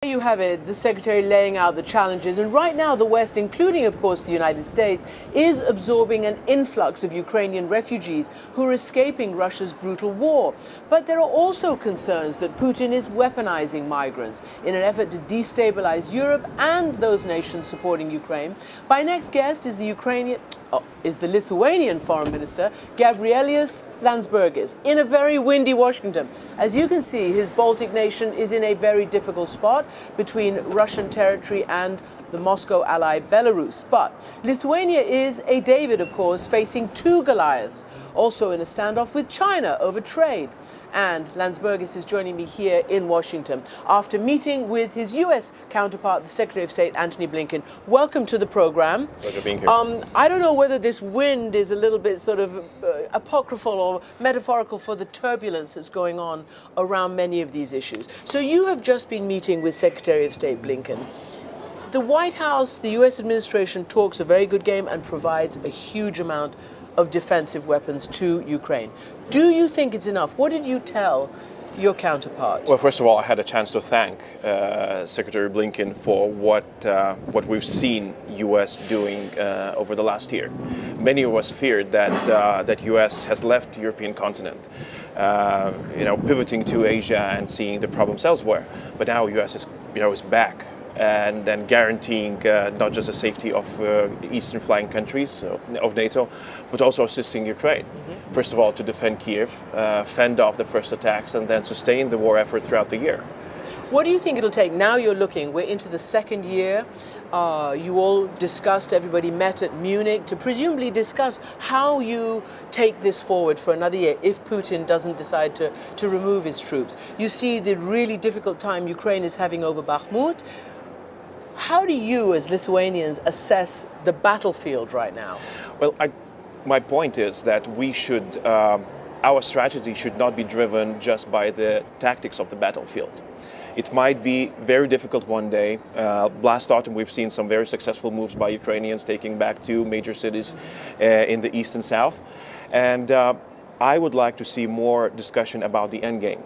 There you have it, the Secretary laying out the challenges. And right now, the West, including, of course, the United States, is absorbing an influx of Ukrainian refugees who are escaping Russia's brutal war. But there are also concerns that Putin is weaponizing migrants in an effort to destabilize Europe and those nations supporting Ukraine. My next guest is the Lithuanian Foreign Minister, Gabrielius Landsbergis, in a very windy Washington. As you can see, his Baltic nation is in a very difficult spot between Russian territory and the Moscow ally Belarus. But Lithuania is a David, of course, facing two Goliaths, also in a standoff with China over trade. And Landsbergis is joining me here in Washington after meeting with his U.S. counterpart, the Secretary of State, Antony Blinken. Welcome to the program. Pleasure being here. I don't know whether this wind is a little bit sort of apocryphal or metaphorical for the turbulence that's going on around many of these issues. So you have just been meeting with Secretary of State Blinken. The White House, the U.S. administration talks a very good game and provides a huge amount of defensive weapons to Ukraine. Do you think it's enough? What did you tell your counterpart? Well, first of all, I had a chance to thank Secretary Blinken for what we've seen U.S. doing over the last year. Many of us feared that U.S. has left the European continent, pivoting to Asia and seeing the problems elsewhere. But now U.S. is back. And then guaranteeing not just the safety of eastern flank countries of NATO, but also assisting Ukraine. Mm-hmm. First of all, to defend Kiev, fend off the first attacks, and then sustain the war effort throughout the year. What do you think it'll take? Now we're into the second year. You all discussed, everybody met at Munich to presumably discuss how you take this forward for another year if Putin doesn't decide to remove his troops. You see the really difficult time Ukraine is having over Bakhmut. How do you, as Lithuanians, assess the battlefield right now? Well, my point is that our strategy should not be driven just by the tactics of the battlefield. It might be very difficult one day. Last autumn, we've seen some very successful moves by Ukrainians taking back two major cities in the east and south. And I would like to see more discussion about the end game.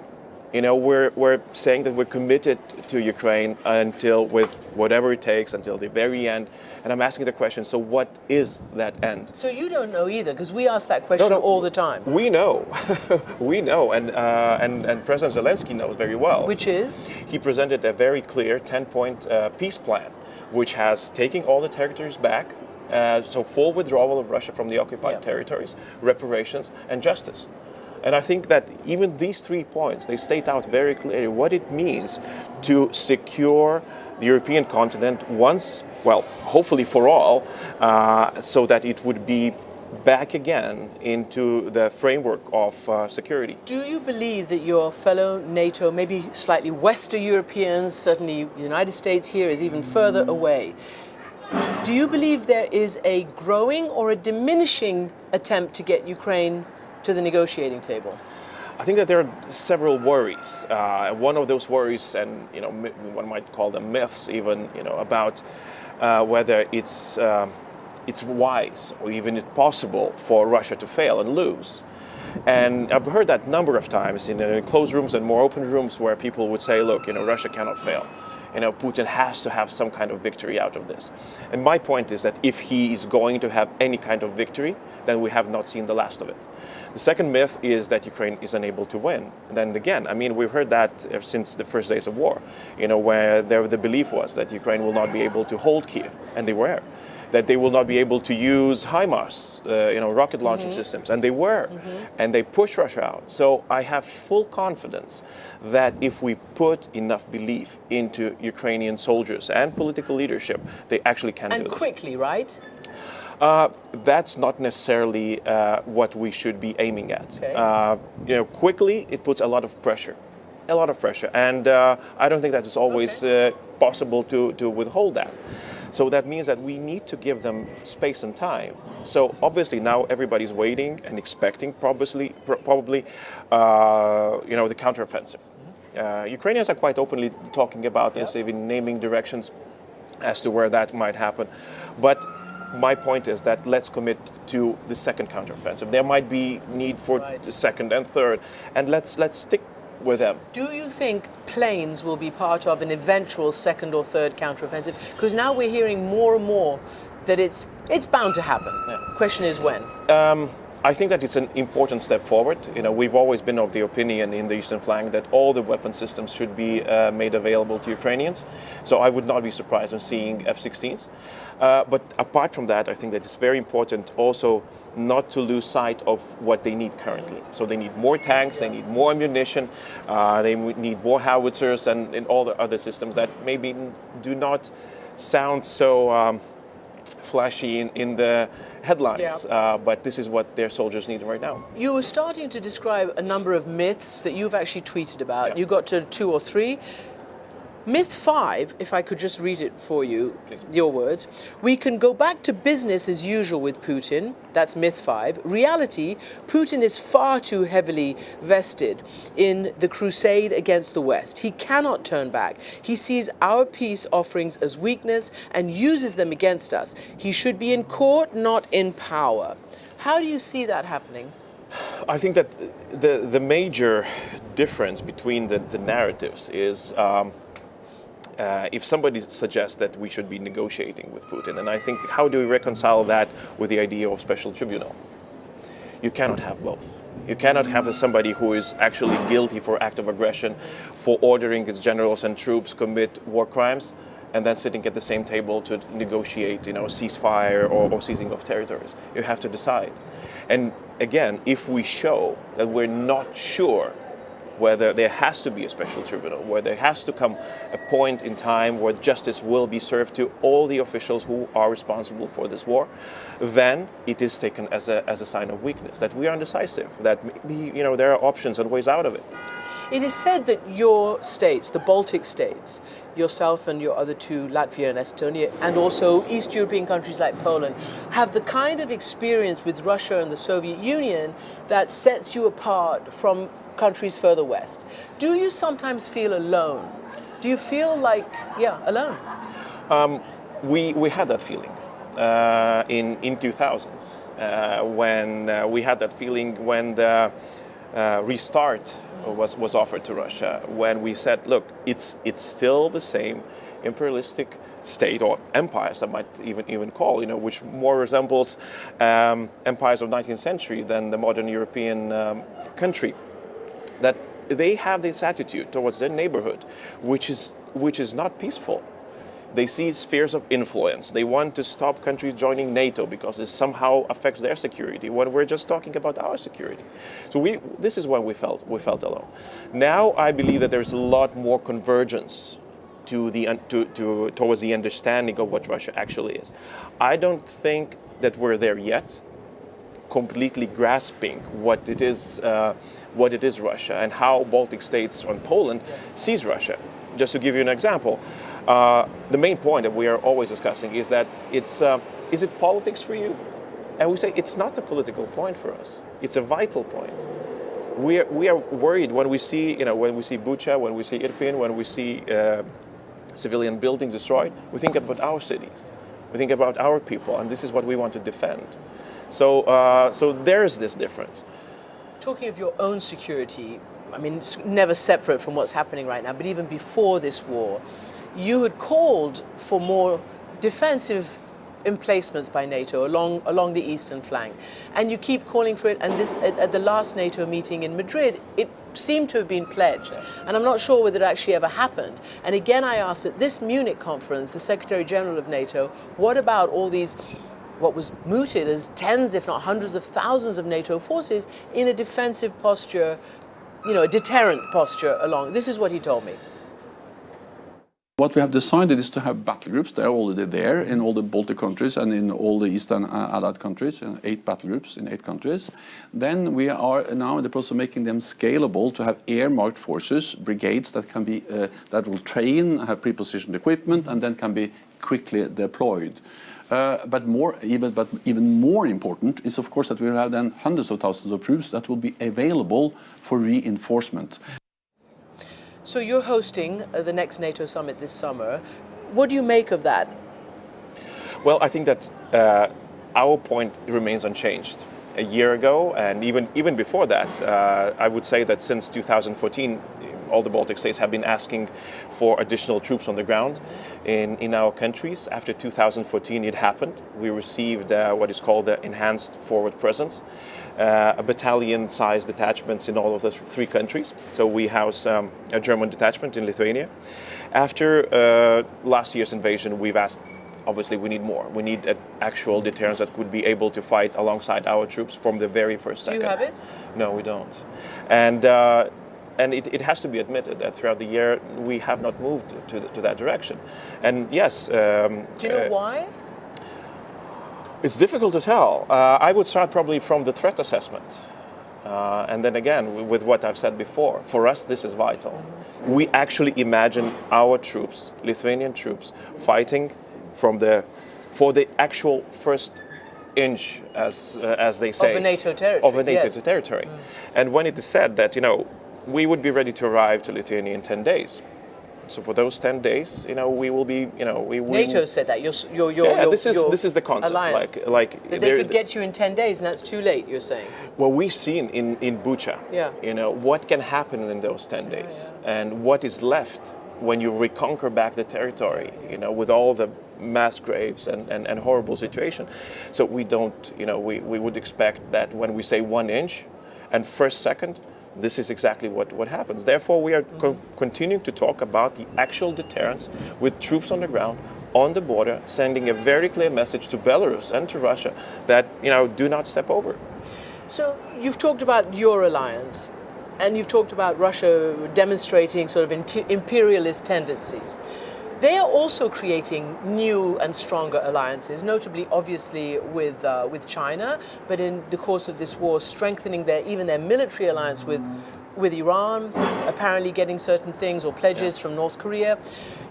We're saying that we're committed to Ukraine with whatever it takes until the very end. And I'm asking the question, so what is that end? So you don't know either, because we ask that question all the time. We know. We know. And President Zelensky knows very well. Which is? He presented a very clear 10-point peace plan, which has taken all the territories back, so full withdrawal of Russia from the occupied territories, reparations, and justice. And I think that even these 3 points, they state out very clearly what it means to secure the European continent once, well, hopefully for all, so that it would be back again into the framework of security. Do you believe that your fellow NATO, maybe slightly Western Europeans, certainly the United States here is even further away, do you believe there is a growing or a diminishing attempt to get Ukraine to the negotiating table? I think that there are several worries. One of those worries, and one might call them myths, even about whether it's wise or even possible for Russia to fail and lose. And I've heard that a number of times in closed rooms and more open rooms where people would say, look, Russia cannot fail. Putin has to have some kind of victory out of this. And my point is that if he is going to have any kind of victory, then we have not seen the last of it. The second myth is that Ukraine is unable to win. And then again, we've heard that since the first days of war, where the belief was that Ukraine will not be able to hold Kiev, and they were. That they will not be able to use HIMARS, rocket launching systems, and they were, and they pushed Russia out. So I have full confidence that if we put enough belief into Ukrainian soldiers and political leadership, they actually can do this. And quickly, right? That's not necessarily what we should be aiming at. Okay. Quickly, it puts a lot of pressure, and I don't think that it's always possible to withhold that. So that means that we need to give them space and time. So obviously now everybody's waiting and expecting probably the counteroffensive. Ukrainians are quite openly talking about this, even naming directions as to where that might happen. But my point is that let's commit to the second counteroffensive. There might be need for the second and third, and let's stick with them. Do you think planes will be part of an eventual second or third counteroffensive? Because now we're hearing more and more that it's bound to happen. Yeah. Question is when? I think that it's an important step forward. We've always been of the opinion in the eastern flank that all the weapon systems should be made available to Ukrainians. So I would not be surprised on seeing F-16s. But apart from that, I think that it's very important also not to lose sight of what they need currently. So they need more tanks, they need more ammunition, they need more howitzers and all the other systems that maybe do not sound so flashy in the headlines, but this is what their soldiers need right now. You were starting to describe a number of myths that you've actually tweeted about. Yeah. You got to 2 or 3. Myth 5, if I could just read it for you, Please. your words. We can go back to business as usual with Putin. That's myth 5. Reality, Putin is far too heavily vested in the crusade against the West. He cannot turn back. He sees our peace offerings as weakness and uses them against us. He should be in court, not in power. How do you see that happening? I think that the major difference between the narratives is if somebody suggests that we should be negotiating with Putin, and I think how do we reconcile that with the idea of special tribunal? You cannot have both. You cannot have somebody who is actually guilty for act of aggression, for ordering his generals and troops commit war crimes, and then sitting at the same table to negotiate, a ceasefire or seizing of territories. You have to decide. And again, if we show that we're not sure whether there has to be a special tribunal, where there has to come a point in time where justice will be served to all the officials who are responsible for this war, then it is taken as a sign of weakness, that we are indecisive, that maybe there are options and ways out of it. It is said that your states, the Baltic states, yourself and your other 2, Latvia and Estonia, and also East European countries like Poland, have the kind of experience with Russia and the Soviet Union that sets you apart from countries further west. Do you sometimes feel alone? Do you feel like, alone? We had that feeling in 2000s when we had that feeling when the restart was offered to Russia, when we said, look, it's still the same imperialistic state or empires, I might even call, which more resembles empires of 19th century than the modern European country. That they have this attitude towards their neighborhood, which is not peaceful. They see spheres of influence. They want to stop countries joining NATO because it somehow affects their security, when we're just talking about our security. So this is when we felt alone. Now I believe that there's a lot more convergence towards the understanding of what Russia actually is. I don't think that we're there yet, completely grasping what it is Russia and how Baltic states and Poland sees Russia. Just to give you an example, the main point that we are always discussing is that is it politics for you? And we say it's not a political point for us. It's a vital point. We are worried when we see Bucha, when we see Irpin, when we see civilian buildings destroyed. We think about our cities, we think about our people, and this is what we want to defend. So there is this difference. Talking of your own security, I mean, it's never separate from what's happening right now, but even before this war, you had called for more defensive emplacements by NATO along the eastern flank, and you keep calling for it. And this at the last NATO meeting in Madrid, it seemed to have been pledged, and I'm not sure whether it actually ever happened. And again, I asked at this Munich conference, the Secretary General of NATO, what about all these, what was mooted as tens, if not hundreds of thousands of NATO forces in a defensive posture, a deterrent posture along. This is what he told me. What we have decided is to have battle groups. They're already there in all the Baltic countries and in all the Eastern Allied countries, 8 battle groups in 8 countries. Then we are now in the process of making them scalable to have air-marked forces, brigades that can be that will train, have pre-positioned equipment, and then can be quickly deployed. But even more important is, of course, that we will have then hundreds of thousands of troops that will be available for reinforcement. So you're hosting the next NATO summit this summer. What do you make of that? Well, I think that our point remains unchanged. a year ago, and even before that, I would say that since 2014, all the Baltic states have been asking for additional troops on the ground in our countries. After 2014, it happened. We received what is called the enhanced forward presence, a battalion-sized detachments in all of the three countries. So we house a German detachment in Lithuania. After last year's invasion, we've asked, obviously we need more. We need an actual deterrence that could be able to fight alongside our troops from the very first second. Do you have it? No, we don't. And it has to be admitted that throughout the year we have not moved to that direction. And yes. Do you know why? It's difficult to tell. I would start probably from the threat assessment. And then again, with what I've said before, for us this is vital. We actually imagine our troops, Lithuanian troops, fighting for the actual first inch, as they say, of a NATO territory. Of a NATO territory. And when it is said that, we would be ready to arrive to Lithuania in 10 days. So for those 10 days, we will be, NATO said that. This is the concept. Alliance. Like that they could get you in 10 days, and that's too late, you're saying? Well, we've seen in Bucha, Yeah. What can happen in those 10 days, and what is left when you reconquer back the territory, with all the mass graves and horrible situation. So we don't, we would expect that when we say 1 inch and first second, this is exactly what happens. Therefore, we are continuing to talk about the actual deterrence with troops on the ground, on the border, sending a very clear message to Belarus and to Russia that, do not step over. So you've talked about your alliance, and you've talked about Russia demonstrating sort of imperialist tendencies. They are also creating new and stronger alliances, notably, obviously, with China, but in the course of this war, strengthening even their military alliance with Iran, apparently getting certain things or pledges from North Korea.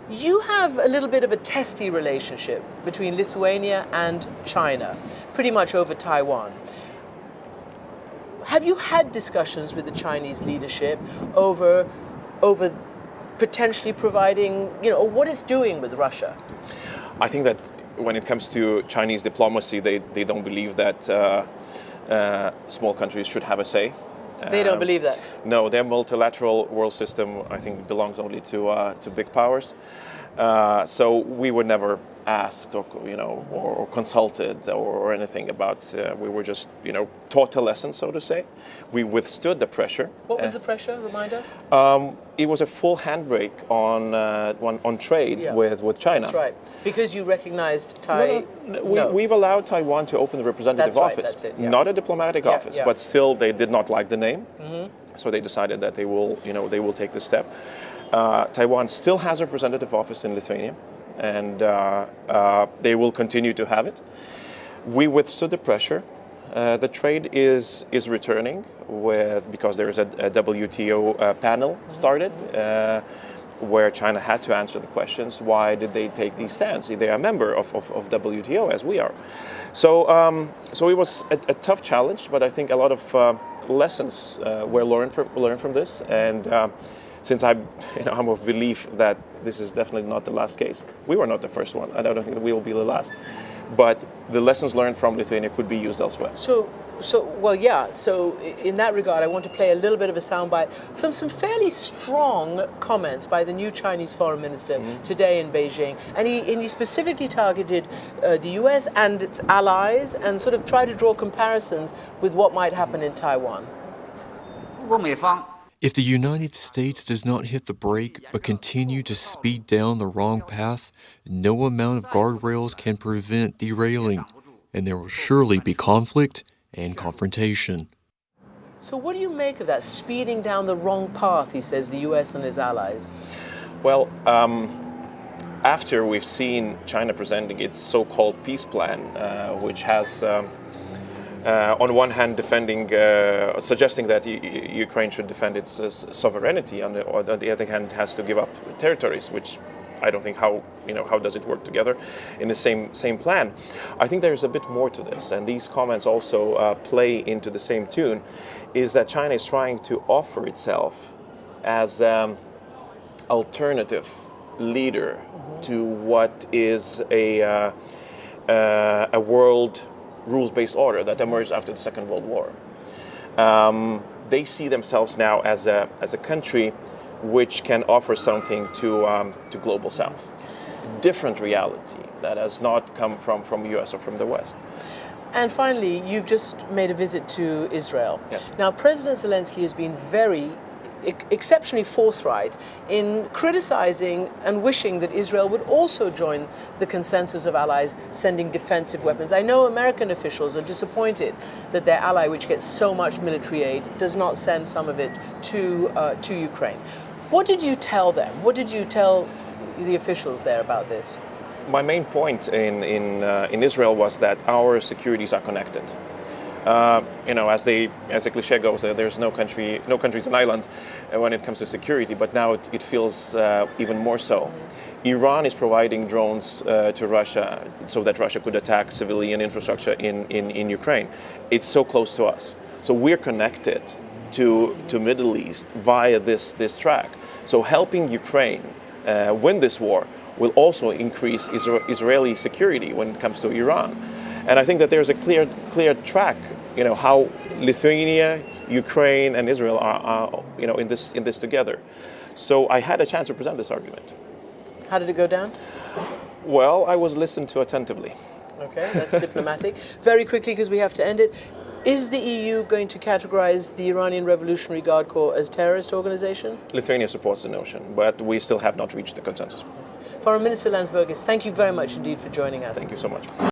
You have a little bit of a testy relationship between Lithuania and China, pretty much over Taiwan. Have you had discussions with the Chinese leadership over potentially providing, or what it's doing with Russia? I think that when it comes to Chinese diplomacy, they don't believe that small countries should have a say. They don't believe that? No, their multilateral world system, I think, belongs only to big powers. So we were never asked or consulted or anything about. We were just taught a lesson, so to say. We withstood the pressure. What was the pressure? Remind us. It was a full handbrake on trade with China. That's right. Because you recognized Taiwan. We've allowed Taiwan to open the representative office, that's it, yeah. not a diplomatic office, yeah. but still they did not like the name, so they decided that they will take the step. Taiwan still has a representative office in Lithuania, and they will continue to have it. We withstood the pressure. The trade is returning because there is a WTO panel started where China had to answer the questions. Why did they take these stands? They are a member of WTO, as we are. So it was a tough challenge, but I think a lot of lessons were learned from this. And since I'm of belief that this is definitely not the last case. We were not the first one, and I don't think that we will be the last. But the lessons learned from Lithuania could be used elsewhere. So in that regard, I want to play a little bit of a soundbite from some fairly strong comments by the new Chinese foreign minister today in Beijing. And he specifically targeted the US and its allies and sort of tried to draw comparisons with what might happen in Taiwan. If the United States does not hit the brake but continue to speed down the wrong path, no amount of guardrails can prevent derailing, and there will surely be conflict and confrontation. So what do you make of that, speeding down the wrong path, he says, the US and his allies? Well, after we've seen China presenting its so-called peace plan, which has on one hand suggesting that Ukraine should defend its sovereignty, and on the other hand has to give up territories, which I don't think how does it work together in the same plan. I think there's a bit more to this, and these comments also play into the same tune, is that China is trying to offer itself as alternative leader to what is a world rules-based order that emerged after the Second World War. They see themselves now as a country which can offer something to global South. Different reality that has not come from the US or from the West. And finally, you've just made a visit to Israel. Yes. Now, President Zelensky has been very exceptionally forthright in criticizing and wishing that Israel would also join the consensus of allies sending defensive weapons. I know American officials are disappointed that their ally, which gets so much military aid, does not send some of it to Ukraine. What did you tell them? What did you tell the officials there about this? My main point in Israel was that our securities are connected. As the cliche goes, there's no country's an island when it comes to security, but now it feels even more so. Iran is providing drones to Russia so that Russia could attack civilian infrastructure in Ukraine. It's so close to us. So we're connected to Middle East via this track. So helping Ukraine win this war will also increase Israeli security when it comes to Iran. And I think that there's a clear track, how Lithuania, Ukraine, and Israel are in this together. So I had a chance to present this argument. How did it go down? Well, I was listened to attentively. Okay, that's diplomatic. Very quickly, because we have to end it. Is the EU going to categorize the Iranian Revolutionary Guard Corps as terrorist organization? Lithuania supports the notion, but we still have not reached the consensus. Foreign Minister Landsbergis, thank you very much indeed for joining us. Thank you so much.